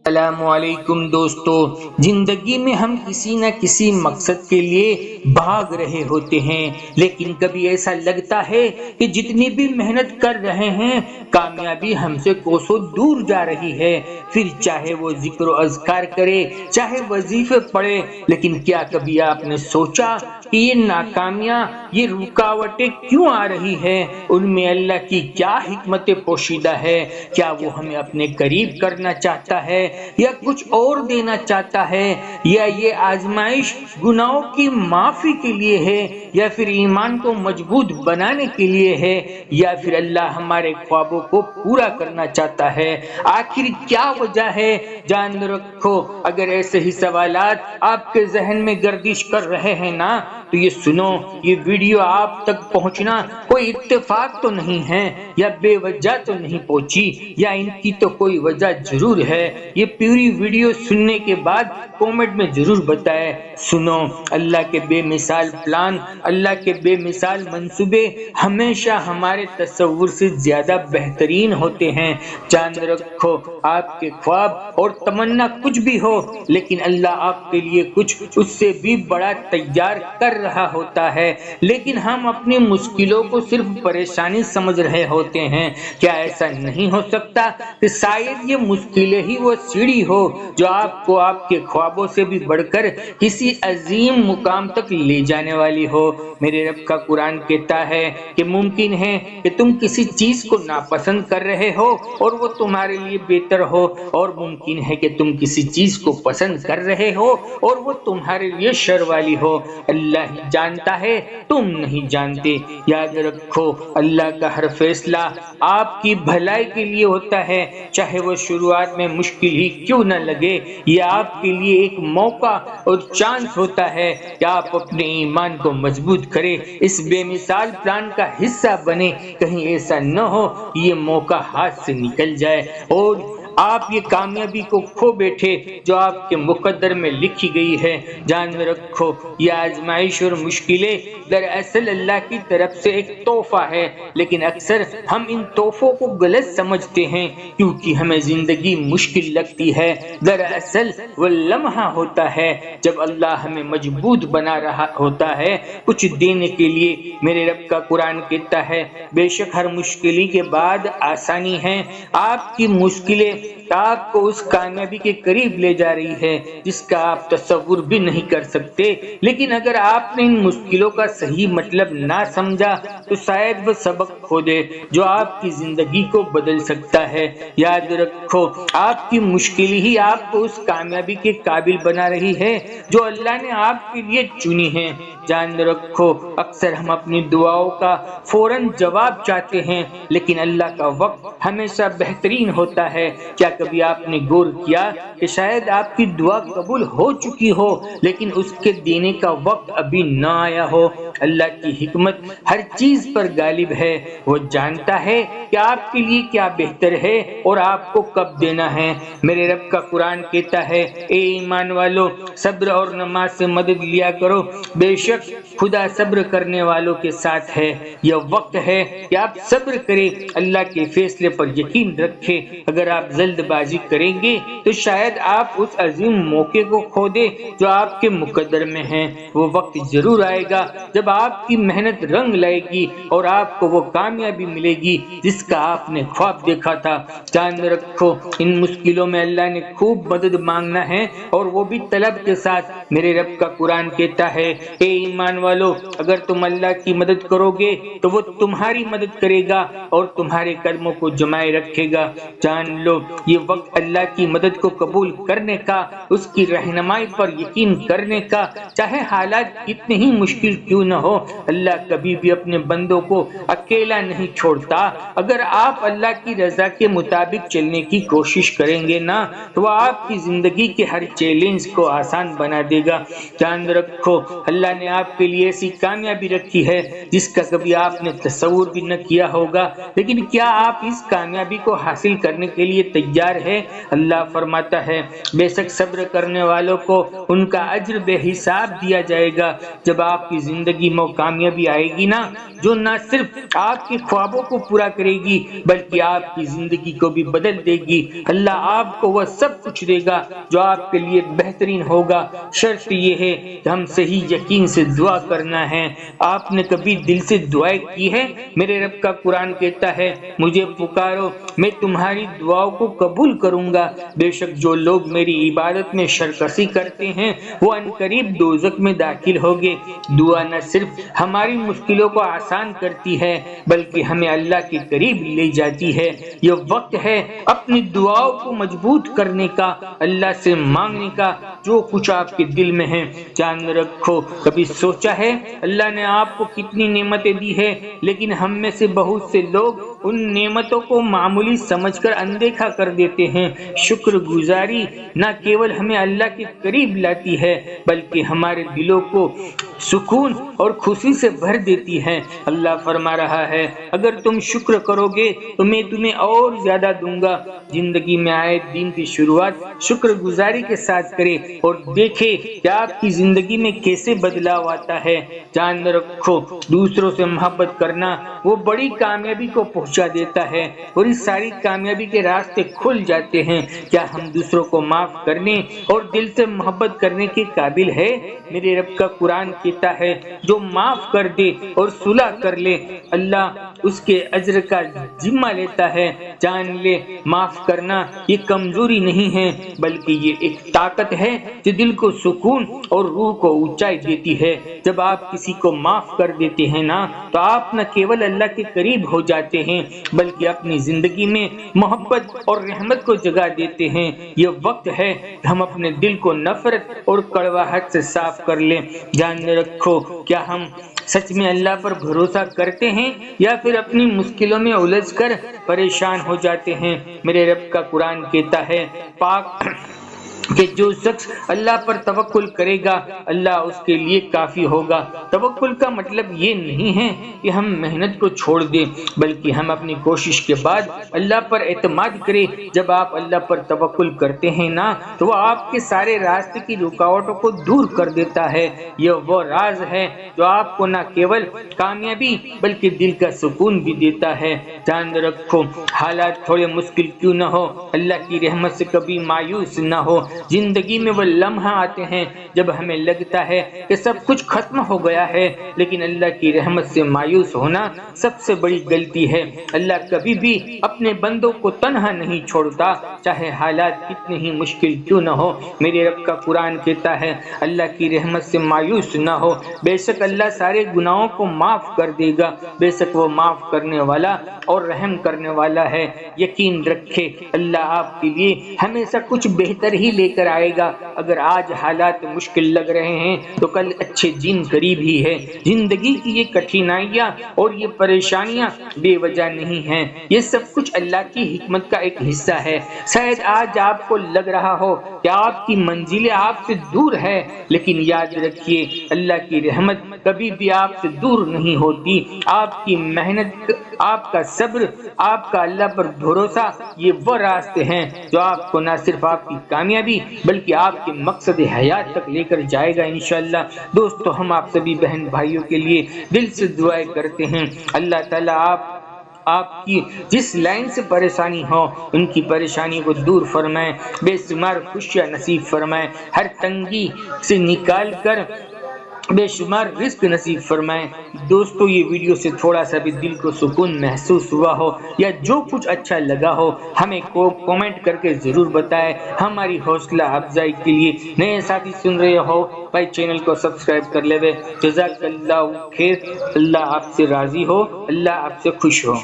السلام علیکم دوستو، زندگی میں ہم کسی نہ کسی مقصد کے لیے بھاگ رہے ہوتے ہیں، لیکن کبھی ایسا لگتا ہے کہ جتنی بھی محنت کر رہے ہیں کامیابی ہم سے کوسوں دور جا رہی ہے۔ پھر چاہے وہ ذکر و اذکار کرے، چاہے وظیفے پڑھے، لیکن کیا کبھی آپ نے سوچا کہ یہ ناکامیاں، یہ رکاوٹیں کیوں آ رہی ہیں؟ ان میں اللہ کی کیا حکمت پوشیدہ ہے؟ کیا وہ ہمیں اپنے قریب کرنا چاہتا ہے یا کچھ اور دینا چاہتا ہے؟ یا یہ آزمائش گناہوں کی معافی کے لیے ہے، یا پھر ایمان کو مضبوط بنانے کے لیے ہے، یا پھر اللہ ہمارے خوابوں کو پورا کرنا چاہتا ہے؟ آخر کیا وجہ ہے؟ جان رکھو، اگر ایسے ہی سوالات آپ کے ذہن میں گردش کر رہے ہیں نا، تو یہ سنو، یہ ویڈیو آپ تک پہنچنا کوئی اتفاق تو نہیں ہے، یا بے وجہ تو نہیں پہنچی، یا ان کی تو کوئی وجہ ضرور ہے۔ یہ پوری ویڈیو سننے کے بعد کومنٹ میں ضرور بتائیں۔ سنو، اللہ کے بے مثال پلان، اللہ کے بے مثال منصوبے ہمیشہ ہمارے تصور سے زیادہ بہترین ہوتے ہیں۔ جان رکھو، آپ کے خواب اور تمنا کچھ بھی ہو، لیکن اللہ آپ کے لیے کچھ اس سے بھی بڑا تیار کر رہا ہوتا ہے، لیکن ہم اپنی مشکلوں کو صرف پریشانی سمجھ رہے ہوتے ہیں۔ کیا ایسا نہیں ہو سکتا کہ شاید یہ مشکلیں ہی وہ سیڑھی ہو جو آپ کو آپ کے خوابوں سے بھی بڑھ کر کسی عظیم مقام تک لے جانے والی ہو؟ میرے رب کا قرآن کہتا ہے کہ ممکن ہے کہ تم کسی چیز کو ناپسند کر رہے ہو اور وہ تمہارے لیے بہتر ہو، اور ممکن ہے کہ تم کسی چیز کو پسند کر رہے ہو اور وہ تمہارے لیے شر والی ہو۔ اللہ ہی جانتا ہے، تم نہیں جانتے۔ یاد رکھو، اللہ کا ہر فیصلہ آپ کی بھلائی کے لیے ہوتا ہے، چاہے وہ شروعات میں مشکل ہی کیوں نہ لگے۔ یہ آپ کے لیے ایک موقع اور چانس ہوتا ہے کہ آپ اپنے ایمان کو مضبوط کریں، اس بے مثال پلان کا حصہ بنے۔ کہیں ایسا نہ ہو کہ یہ موقع ہاتھ سے نکل جائے اور آپ یہ کامیابی کو کھو بیٹھے جو آپ کے مقدر میں لکھی گئی ہے۔ جان رکھو، یہ آزمائش اور مشکلیں دراصل اللہ کی طرف سے ایک تحفہ ہے، لیکن اکثر ہم ان تحفوں کو غلط سمجھتے ہیں کیونکہ ہمیں زندگی مشکل لگتی ہے۔ دراصل وہ لمحہ ہوتا ہے جب اللہ ہمیں مضبوط بنا رہا ہوتا ہے کچھ دینے کے لیے۔ میرے رب کا قرآن کہتا ہے، بے شک ہر مشکل کے بعد آسانی ہے۔ آپ کی مشکلیں آپ کو اس کامیابی کے قریب لے جا رہی ہے جس کا آپ تصور بھی نہیں کر سکتے، لیکن اگر آپ نے ان مشکلوں کا صحیح مطلب نہ سمجھا تو شاید وہ سبق کھو دے جو آپ کی زندگی کو بدل سکتا ہے۔ یاد رکھو، آپ کی مشکل ہی آپ کو اس کامیابی کے قابل بنا رہی ہے جو اللہ نے آپ کے لیے چنی ہے۔ جان رکھو، اکثر ہم اپنی دعاؤں کا فوراً جواب چاہتے ہیں، لیکن اللہ کا وقت ہمیشہ بہترین ہوتا ہے۔ کیا کبھی آپ نے غور کیا کہ شاید آپ کی دعا قبول ہو چکی ہو لیکن اس کے دینے کا وقت ابھی نہ آیا ہو؟ اللہ کی حکمت ہر چیز پر غالب ہے، وہ جانتا ہے کہ آپ کے لیے کیا بہتر ہے اور آپ کو کب دینا ہے۔ میرے رب کا قرآن کہتا ہے، اے ایمان والو، صبر اور نماز سے مدد لیا کرو، بے شک خدا صبر کرنے والوں کے ساتھ ہے۔ یہ وقت ہے کہ آپ صبر کریں، اللہ کے فیصلے پر یقین رکھیں۔ اگر آپ جلد بازی کریں گے تو شاید آپ اس عظیم موقع کو کھو دیں جو آپ کے مقدر میں ہے۔ وہ وقت ضرور آئے گا جب آپ کی محنت رنگ لائے گی اور آپ کو وہ کامیابی ملے گی جس کا آپ نے خواب دیکھا تھا۔ جان رکھو، ان مشکلوں میں اللہ نے خوب مدد مانگنا ہے اور وہ بھی طلب کے ساتھ۔ میرے رب کا قرآن کہتا ہے، اے ایمان والو، اگر تم اللہ کی مدد کرو گے تو وہ تمہاری مدد کرے گا اور تمہارے قدموں کو جمائے رکھے گا۔ جان لو، یہ وقت اللہ کی مدد کو قبول کرنے کا، اس کی رہنمائی پر یقین کرنے کا، چاہے حالات کتنے ہی مشکل کیوں نہ ہو۔ اللہ کبھی بھی اپنے بندوں کو اکیلا نہیں چھوڑتا۔ اگر آپ اللہ کی رضا کے مطابق چلنے کی کوشش کریں گے نا، تو وہ آپ کی زندگی کے ہر چیلنج کو آسان بنا دے گا۔ جان رکھو، اللہ نے آپ کے لیے ایسی کامیابی رکھی ہے جس کا کبھی آپ نے تصور بھی نہ کیا ہوگا، لیکن کیا آپ اس کامیابی کو حاصل کرنے کے لیے تیار ہے؟ اللہ فرماتا ہے بے شک صبر کرنے والوں کو ان کا اجر بے حساب دیا جائے گا۔ جب آپ کی زندگی میں کامیابی آئے گی نا، جو نہ صرف آپ کے خوابوں کو پورا کرے گی بلکہ آپ کی زندگی کو بھی بدل دے گی، اللہ آپ کو وہ سب کچھ دے گا جو آپ کے لیے بہترین ہوگا۔ شرط یہ ہے کہ ہم صحیح یقین سے دعا کرنا ہے۔ آپ نے کبھی دل سے دعائیں کی ہے؟ میرے رب کا قرآن کہتا ہے مجھے پکارو میں تمہاری دعاؤں کو قبول کروں گا۔ بے شک جو لوگ میری عبادت میں شرکشی کرتے ہیں وہ عنقریب دوزخ میں داخل ہوگے۔ دعا نہ صرف ہماری مشکلوں کو آسان کرتی ہے بلکہ ہمیں اللہ کے قریب لے جاتی ہے۔ یہ وقت ہے اپنی دعاؤں کو مضبوط کرنے کا، اللہ سے مانگنے کا جو کچھ آپ کے دل میں ہے۔ جان رکھو کبھی سوچا ہے اللہ نے آپ کو کتنی نعمتیں دی ہے، لیکن ہم میں سے بہت سے لوگ ان نعمتوں کو معمولی سمجھ کر اندیکھا کر دیتے ہیں۔ شکر گزاری نہ کیول ہمیں اللہ کے قریب لاتی ہے بلکہ ہمارے دلوں کو سکون اور خوشی سے بھر دیتی ہے۔ اللہ فرما رہا ہے اگر تم شکر کرو گے تو میں تمہیں اور زیادہ دوں گا۔ زندگی میں آئے دن کی شروعات شکر گزاری کے ساتھ کرے اور دیکھے کہ آپ کی زندگی میں کیسے بدلاؤ آتا ہے۔ جان رکھو دوسروں سے محبت کرنا وہ بڑی کامیابی کو پہنچا دیتا ہے اور اس ساری کامیابی کے راستے کھل جاتے ہیں۔ کیا ہم دوسروں کو معاف کرنے اور دل سے محبت کرنے کے قابل ہے؟ میرے رب کا قرآن کہتا ہے جو معاف کر دے اور صلح کر لے اللہ اس کے اجر کا ذمہ لیتا ہے۔ جان لے معاف کرنا یہ کمزوری نہیں ہے بلکہ یہ ایک طاقت ہے جو دل کو سکون اور روح کو اونچائی دیتی ہے۔ جب آپ کسی کو معاف کر دیتے ہیں نا تو آپ نہ کیول اللہ کے قریب ہو جاتے ہیں بلکہ اپنی زندگی میں محبت اور رحمت کو جگہ دیتے ہیں۔ یہ وقت ہے کہ ہم اپنے دل کو نفرت اور کڑواہٹ سے صاف کر لیں۔ جان رکھو کیا ہم سچ میں اللہ پر بھروسہ کرتے ہیں یا پھر اپنی مشکلوں میں الجھ کر پریشان ہو جاتے ہیں؟ میرے رب کا قرآن کہتا ہے پاک کہ جو شخص اللہ پر توکل کرے گا اللہ اس کے لیے کافی ہوگا۔ توکل کا مطلب یہ نہیں ہے کہ ہم محنت کو چھوڑ دیں بلکہ ہم اپنی کوشش کے بعد اللہ پر اعتماد کریں۔ جب آپ اللہ پر توکل کرتے ہیں نا تو وہ آپ کے سارے راستے کی رکاوٹوں کو دور کر دیتا ہے۔ یہ وہ راز ہے جو آپ کو نہ کیول کامیابی بلکہ دل کا سکون بھی دیتا ہے۔ جان رکھو حالات تھوڑے مشکل کیوں نہ ہو اللہ کی رحمت سے کبھی مایوس نہ ہو۔ زندگی میں وہ لمحہ آتے ہیں جب ہمیں لگتا ہے کہ سب کچھ ختم ہو گیا ہے، لیکن اللہ کی رحمت سے مایوس ہونا سب سے بڑی غلطی ہے۔ اللہ کبھی بھی اپنے بندوں کو تنہا نہیں چھوڑتا چاہے حالات کتنے ہی مشکل کیوں نہ ہو۔ میرے رب کا قرآن کہتا ہے اللہ کی رحمت سے مایوس نہ ہو، بے شک اللہ سارے گناہوں کو معاف کر دے گا، بے شک وہ معاف کرنے والا اور رحم کرنے والا ہے۔ یقین رکھے اللہ آپ کے لیے ہمیشہ کچھ بہتر ہی لے کر آئے گا۔ اگر آج حالات مشکل لگ رہے ہیں تو کل اچھے دن قریب ہی ہے۔ زندگی کی یہ کٹھنائیاں اور یہ پریشانیاں بے وجہ نہیں ہیں، یہ سب کچھ اللہ کی حکمت کا ایک حصہ ہے۔ شاید آج آپ کو لگ رہا ہو کہ آپ کی منزلیں آپ سے دور ہے، لیکن یاد رکھیے اللہ کی رحمت کبھی بھی آپ سے دور نہیں ہوتی۔ آپ کی محنت، آپ کا صبر، آپ کا اللہ پر بھروسہ یہ وہ راستے ہیں جو آپ کو نہ صرف آپ کی کامیابی بلکہ آپ کے مقصد حیات تک لے کر جائے گا انشاءاللہ۔ دوستو ہم آپ سبھی بہن بھائیوں کے لیے دل سے دعائیں کرتے ہیں اللہ تعالیٰ آپ کی جس لائن سے پریشانی ہو ان کی پریشانی کو دور فرمائیں، بے شمار خوشیاں نصیب فرمائیں، ہر تنگی سے نکال کر بے شمار رزق نصیب فرمائیں۔ دوستو یہ ویڈیو سے تھوڑا سا بھی دل کو سکون محسوس ہوا ہو یا جو کچھ اچھا لگا ہو ہمیں کومنٹ کر کے ضرور بتائیں، ہماری حوصلہ افزائی کے لیے۔ نئے ساتھی سن رہے ہو بھائی چینل کو سبسکرائب کر لے۔ جزاک اللہ خیر، اللہ آپ سے راضی ہو، اللہ آپ سے خوش ہو۔